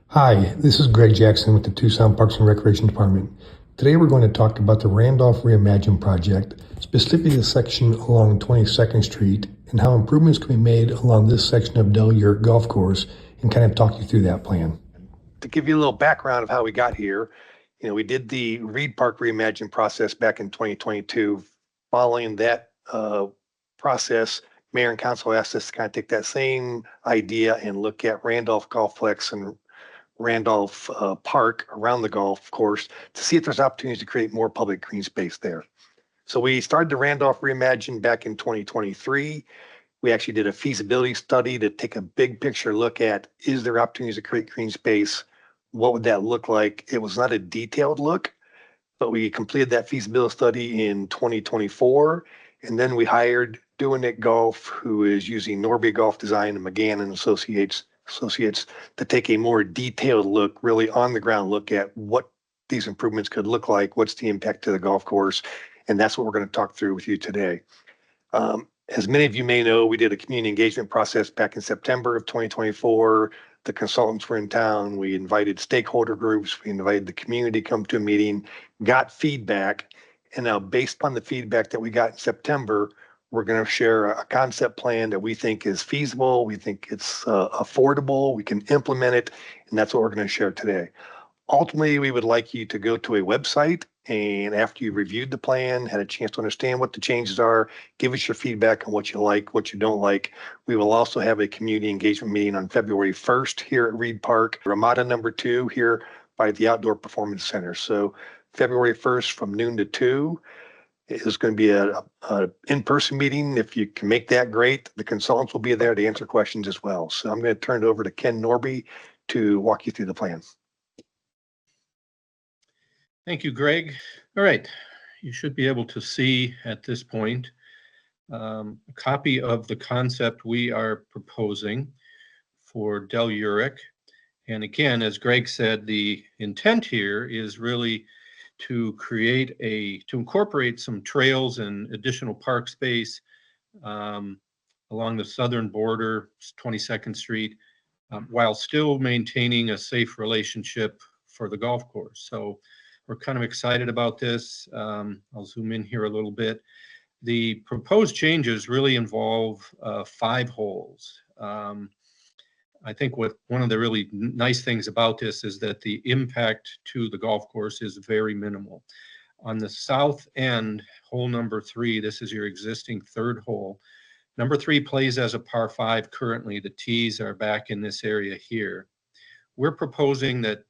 Hi, this is Greg Jackson with the Tucson Parks and Recreation Department. Today we're going to talk about the Randolph Reimagined project, specifically the section along 22nd Street and how improvements can be made along this section of Del Yurt Golf Course and kind of talk you through that plan. To give you a little background of how we got here, we did the Reed Park Reimagined process back in 2022. Following that process, Mayor and Council asked us to kind of take that same idea and look at Randolph Golfplex and Randolph Park around the golf course to see if there's opportunities to create more public green space there. So we started the Randolph Reimagined back in 2023. We actually did a feasibility study to take a big picture look at, is there opportunities to create green space? What would that look like? It was not a detailed look, but we completed that feasibility study in 2024. And then we hired Doing It Golf, who is using Norby Golf Design and McGann and Associates to take a more detailed look, really on the ground look at what these improvements could look like, what's the impact to the golf course. And that's what we're going to talk through with you today. As many of you may know, we did a community engagement process back in September of 2024. The consultants were in town. We invited stakeholder groups. We invited the community to come to a meeting, got feedback. And now based on the feedback that we got in September, we're going to share a concept plan that we think is feasible. We think it's affordable. We can implement it. And that's what we're going to share today. Ultimately, we would like you to go to a website, and after you reviewed the plan, had a chance to understand what the changes are, give us your feedback on what you like, what you don't like. We will also have a community engagement meeting on February 1st here at Reed Park, Ramada number 2 here by the Outdoor Performance Center. So February 1st from noon to 2 is going to be a in-person meeting. If you can make that, great. The consultants will be there to answer questions as well. So I'm going to turn it over to Ken Norby to walk you through the plan. Thank you, Greg. All right, you should be able to see at this point a copy of the concept we are proposing for Del Yurt. And again, as Greg said, the intent here is really to incorporate some trails and additional park space along the southern border, 22nd Street, while still maintaining a safe relationship for the golf course. So we're kind of excited about this. I'll zoom in here a little bit. The proposed changes really involve 5 holes. I think one of the really nice things about this is that the impact to the golf course is very minimal. On the south end, hole number 3, this is your existing 3rd hole. Number 3 plays as a par 5 currently. The tees are back in this area here. We're proposing that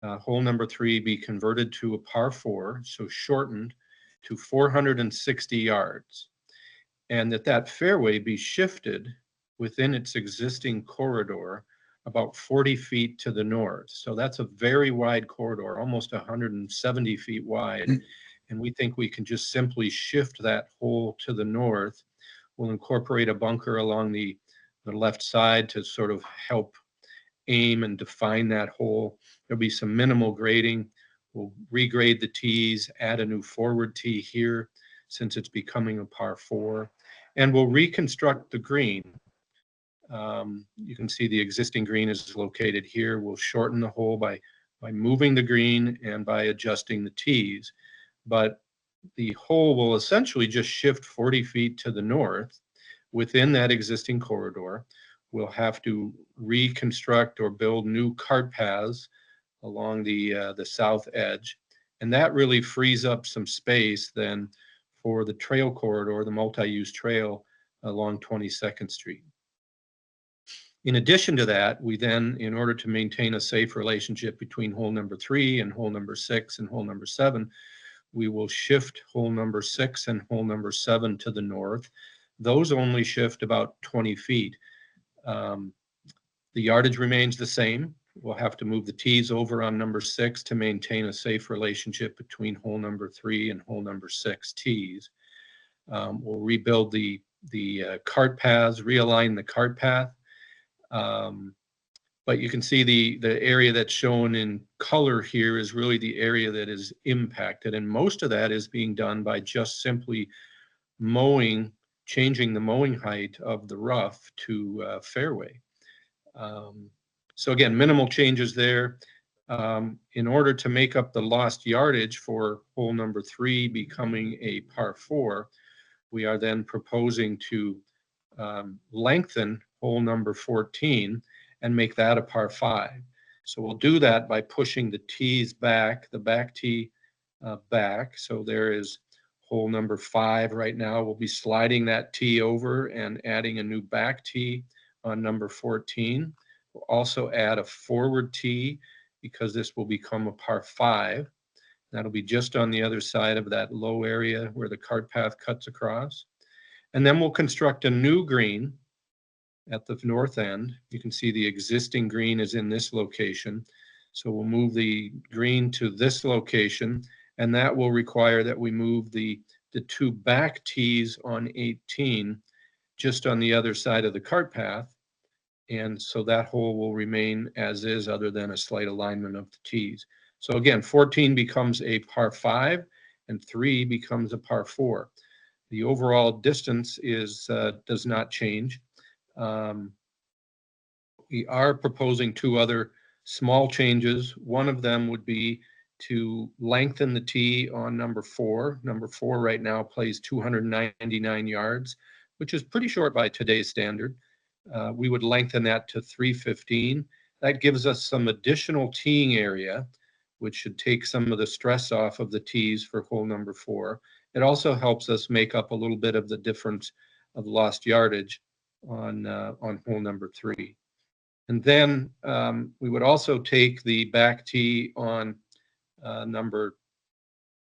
hole number 3 be converted to a par 4, so shortened to 460 yards, and that fairway be shifted within its existing corridor about 40 feet to the north. So that's a very wide corridor, almost 170 feet wide. And we think we can just simply shift that hole to the north. We'll incorporate a bunker along the left side to sort of help aim and define that hole. There'll be some minimal grading. We'll regrade the tees, add a new forward tee here since it's becoming a par 4, and we'll reconstruct the green. You can see the existing green is located here. We'll shorten the hole by moving the green and by adjusting the tees, but the hole will essentially just shift 40 feet to the north within that existing corridor. We'll have to reconstruct or build new cart paths along the south edge. And that really frees up some space then for the trail corridor, the multi-use trail along 22nd Street. In addition to that, we then, in order to maintain a safe relationship between hole number 3 and hole number 6 and hole number 7, we will shift hole number 6 and hole number 7 to the north. Those only shift about 20 feet. The yardage remains the same. We'll have to move the tees over on number 6 to maintain a safe relationship between hole number 3 and hole number 6 tees. We'll rebuild the cart paths, realign the cart path. But you can see the area that's shown in color here is really the area that is impacted. And most of that is being done by just simply changing the mowing height of the rough to fairway. So again, minimal changes there. In order to make up the lost yardage for hole number 3 becoming a par 4, we are then proposing to lengthen hole number 14 and make that a par 5. So we'll do that by pushing the tees back, the back tee back. So there is hole number 5 right now. We'll be sliding that tee over and adding a new back tee on number 14. We'll also add a forward tee because this will become a par 5. That'll be just on the other side of that low area where the cart path cuts across. And then we'll construct a new green at the north end. You can see the existing green is in this location. So we'll move the green to this location, and that will require that we move the 2 back tees on 18 just on the other side of the cart path. And so that hole will remain as is, other than a slight alignment of the tees. So again, 14 becomes a par 5 and 3 becomes a par 4. The overall distance is does not change. We are proposing 2 other small changes. One of them would be to lengthen the tee on number 4. Number 4 right now plays 299 yards, which is pretty short by today's standard. We would lengthen that to 315. That gives us some additional teeing area, which should take some of the stress off of the tees for hole number 4. It also helps us make up a little bit of the difference of lost yardage on hole number 3. And then we would also take the back tee on number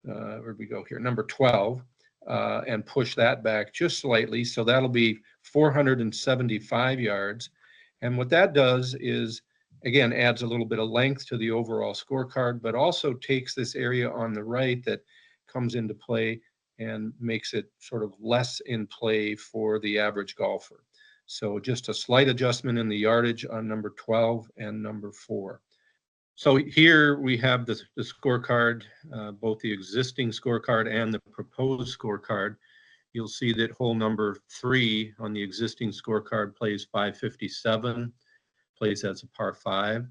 12, and push that back just slightly. So that'll be 475 yards. And what that does is, again, adds a little bit of length to the overall scorecard, but also takes this area on the right that comes into play and makes it sort of less in play for the average golfer. So just a slight adjustment in the yardage on number 12 and number 4. So here we have the scorecard, both the existing scorecard and the proposed scorecard. You'll see that hole number 3 on the existing scorecard plays 557, plays as a par 5.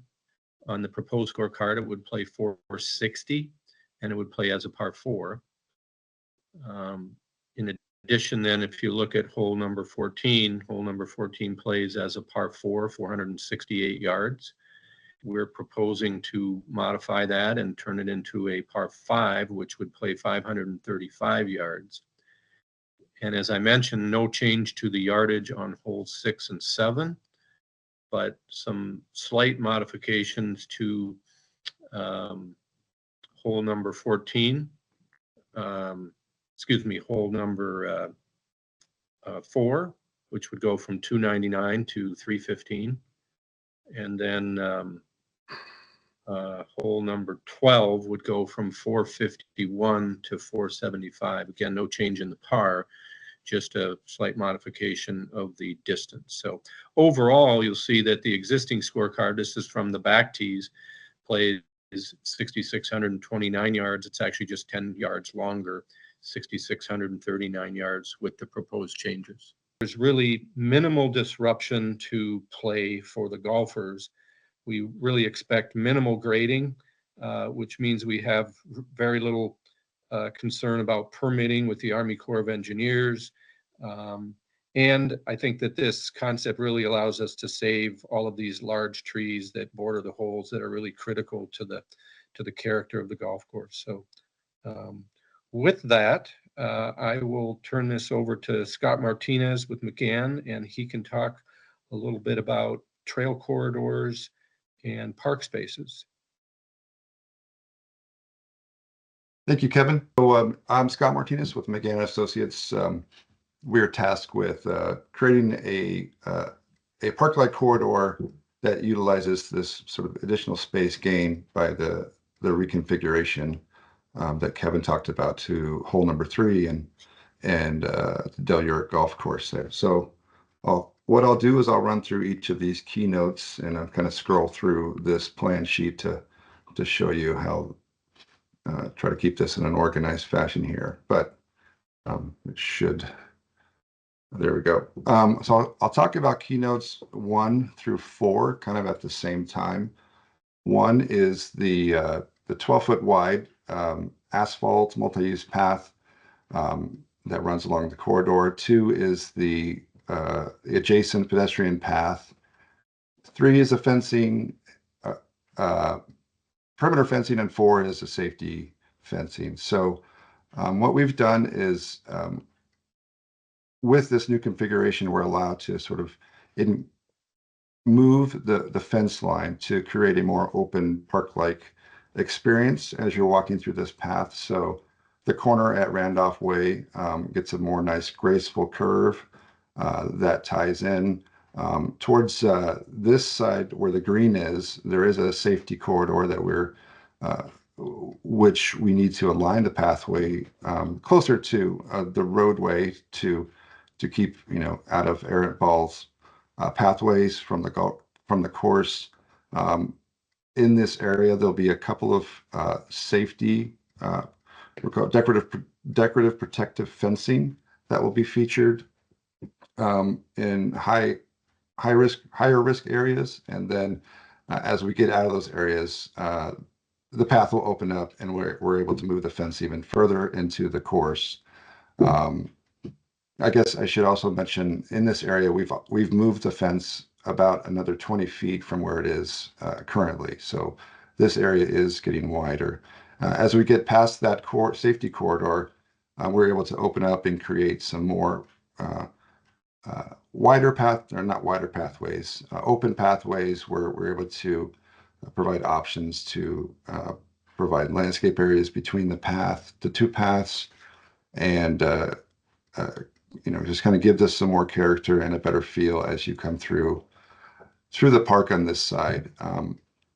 On the proposed scorecard, it would play 460, and it would play as a par 4. In addition, then, if you look at hole number 14 plays as a par 4, 468 yards. We're proposing to modify that and turn it into a par 5, which would play 535 yards. And as I mentioned, no change to the yardage on holes 6 and 7, but some slight modifications to hole number 14. Hole number 4, which would go from 299 to 315. And then hole number 12 would go from 451 to 475. Again, no change in the par, just a slight modification of the distance. So overall, you'll see that the existing scorecard, this is from the back tees, plays 6,629 yards. It's actually just 10 yards longer, 6,639 yards with the proposed changes. There's really minimal disruption to play for the golfers. We really expect minimal grading, which means we have very little concern about permitting with the Army Corps of Engineers. And I think that this concept really allows us to save all of these large trees that border the holes that are really critical to the character of the golf course. So with that, I will turn this over to Scott Martinez with McGann, and he can talk a little bit about trail corridors and park spaces. Thank you, Kevin. So I'm Scott Martinez with McGann Associates. We're tasked with creating a park light corridor that utilizes this sort of additional space gained by the reconfiguration that Kevin talked about to hole number 3 and the Del Uric Golf Course there. So what I'll do is I'll run through each of these keynotes, and I'll kind of scroll through this plan sheet to show you how try to keep this in an organized fashion here, but it should There we go. So I'll talk about keynotes 1 through 4 kind of at the same time. 1 is the 12-foot wide asphalt multi-use path that runs along the corridor. 2 is the adjacent pedestrian path. 3 is a fencing, uh, uh, perimeter fencing, and 4 is a safety fencing. So what we've done is with this new configuration, we're allowed to sort of move the fence line to create a more open park-like experience as you're walking through this path. So the corner at Randolph Way gets a more nice graceful curve that ties in. Towards this side where the green is, there is a safety corridor that which we need to align the pathway closer to the roadway to keep, out of errant balls pathways from the course. In this area, there'll be a couple of safety we'll call it decorative protective fencing that will be featured in higher risk areas, and then as we get out of those areas, the path will open up, and we're able to move the fence even further into the course. I guess I should also mention in this area, we've moved the fence about another 20 feet from where it is currently. So this area is getting wider. As we get past that safety corridor, we're able to open up and create some more open pathways where we're able to provide options to provide landscape areas between the two paths, and just kind of gives us some more character and a better feel as you come through the park on this side.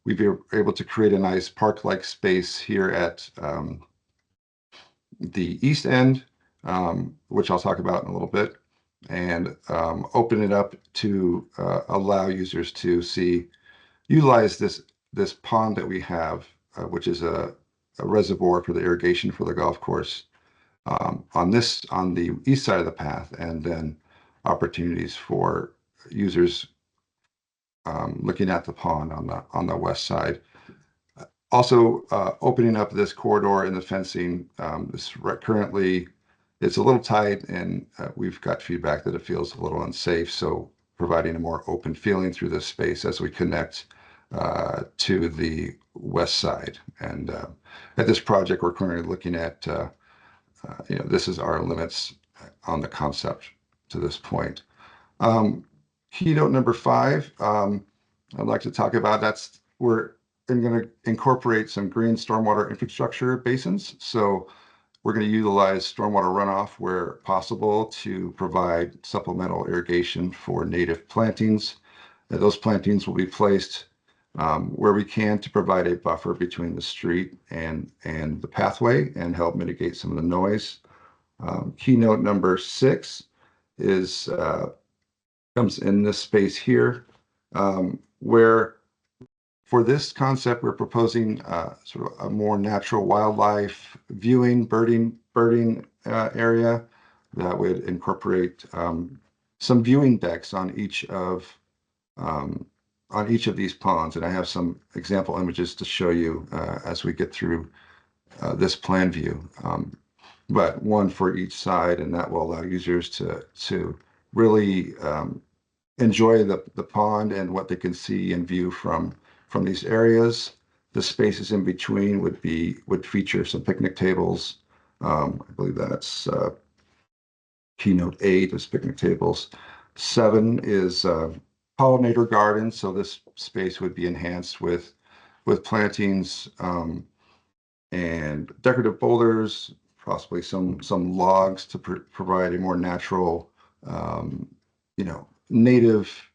We've been able to create a nice park-like space here at the east end, which I'll talk about in a little bit, and open it up to allow users to utilize this pond that we have, which is a reservoir for the irrigation for the golf course, on the east side of the path, and then opportunities for users looking at the pond on the west side. Also, opening up this corridor in the fencing. Currently, it's a little tight, and we've got feedback that it feels a little unsafe. So, providing a more open feeling through this space as we connect to the west side. And at this project, we're currently looking at this is our limits on the concept to this point. Keynote number 5, I'd like to talk about. We're going to incorporate some green stormwater infrastructure basins. So we're going to utilize stormwater runoff where possible to provide supplemental irrigation for native plantings. Those plantings will be placed where we can to provide a buffer between the street and the pathway and help mitigate some of the noise. Keynote number 6 comes in this space here, where for this concept, we're proposing sort of a more natural wildlife viewing, birding area that would incorporate some viewing decks on each of these ponds. And I have some example images to show you as we get through this plan view. But one for each side, and that will allow users to really enjoy the pond and what they can see and view from these areas. The spaces in between would feature some picnic tables. I believe that's keynote 8 is picnic tables. 7 is pollinator gardens. So this space would be enhanced with plantings and decorative boulders, possibly some logs to provide a more natural, native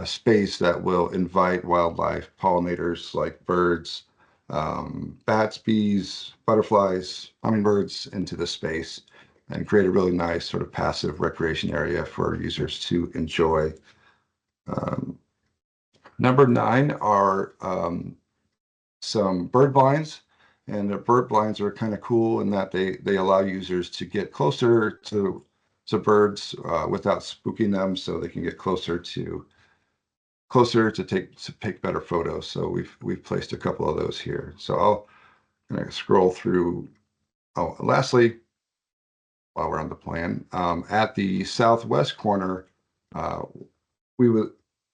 space that will invite wildlife, pollinators like birds, bats, bees, butterflies, hummingbirds into the space, and create a really nice sort of passive recreation area for users to enjoy. Number 9 are some bird blinds. And the bird blinds are kind of cool in that they allow users to get closer to birds without spooking them, so they can get closer to take better photos. So we've placed a couple of those here. So I'll kind of scroll through. Oh, lastly, while we're on the plan, at the southwest corner, uh,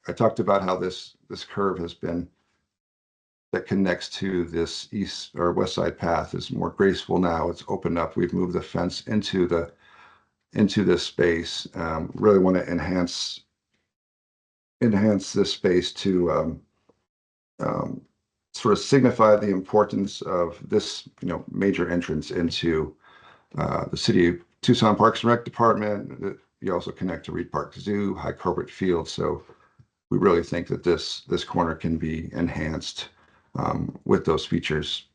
I talked about how this curve has been that connects to this east or west side path is more graceful now. It's opened up. We've moved the fence into this space. Really want to enhance this space to sort of signify the importance of this, major entrance into the City of Tucson Parks and Rec Department. You also connect to Reed Park Zoo, High Corbett Field. So we really think that this corner can be enhanced with those features.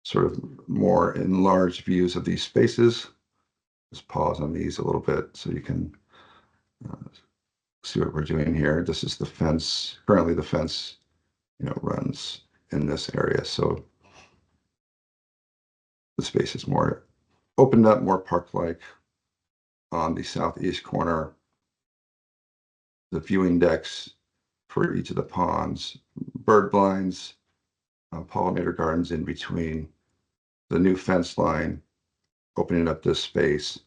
Sort of more enlarged views of these spaces. Just pause on these a little bit so you can see what we're doing here. This is the fence. Currently the fence, runs in this area. So the space is more opened up, more park-like on the southeast corner. The viewing decks for each of the ponds, bird blinds, pollinator gardens in between, the new fence line, opening up this space,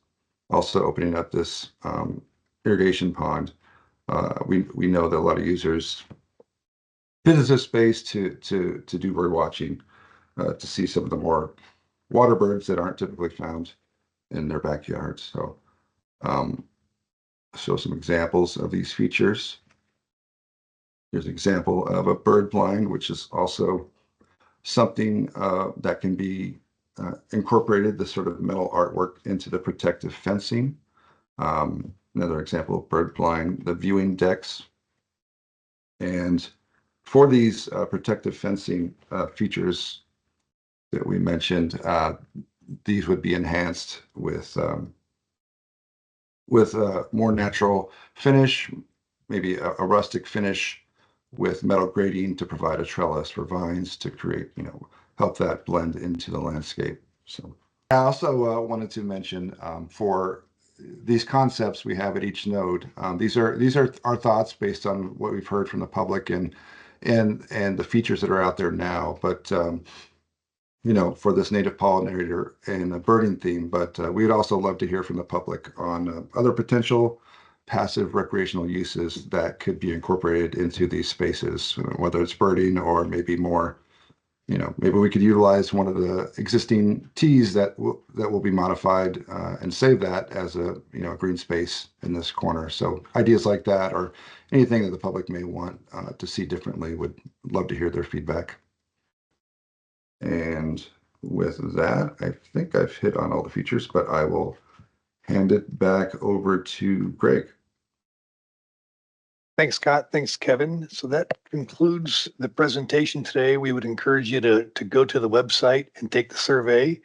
also opening up this irrigation pond. We know that a lot of users visit this space to do bird watching, to see some of the more water birds that aren't typically found in their backyards. So show some examples of these features. Here's an example of a bird blind, which is also something that can be incorporated, the sort of metal artwork into the protective fencing. Another example of bird blind, the viewing decks. And for these protective fencing features that we mentioned, these would be enhanced with a more natural finish, maybe a rustic finish with metal grading to provide a trellis for vines to create, help that blend into the landscape. So I also wanted to mention for these concepts we have at each node. These are our thoughts based on what we've heard from the public and the features that are out there now. But for this native pollinator and a birding theme. But we'd also love to hear from the public on other potential passive recreational uses that could be incorporated into these spaces, whether it's birding or maybe more. Maybe we could utilize one of the existing tees that will be modified and save that as a green space in this corner. So ideas like that, or anything that the public may want to see differently, would love to hear their feedback. And with that, I think I've hit on all the features, but I will hand it back over to Greg. Thanks, Scott. Thanks, Kevin. So that concludes the presentation today. We would encourage you to go to the website and take the survey,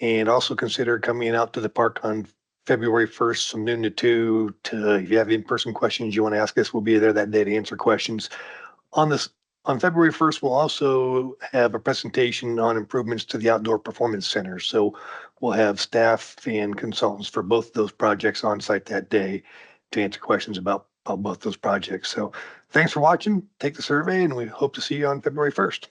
and also consider coming out to the park on February 1st from noon to 2. If you have in-person questions you want to ask us, we'll be there that day to answer questions. On February 1st, we'll also have a presentation on improvements to the outdoor performance center. So we'll have staff and consultants for both those projects on site that day to answer questions about both those projects. So thanks for watching. Take the survey, and we hope to see you on February 1st.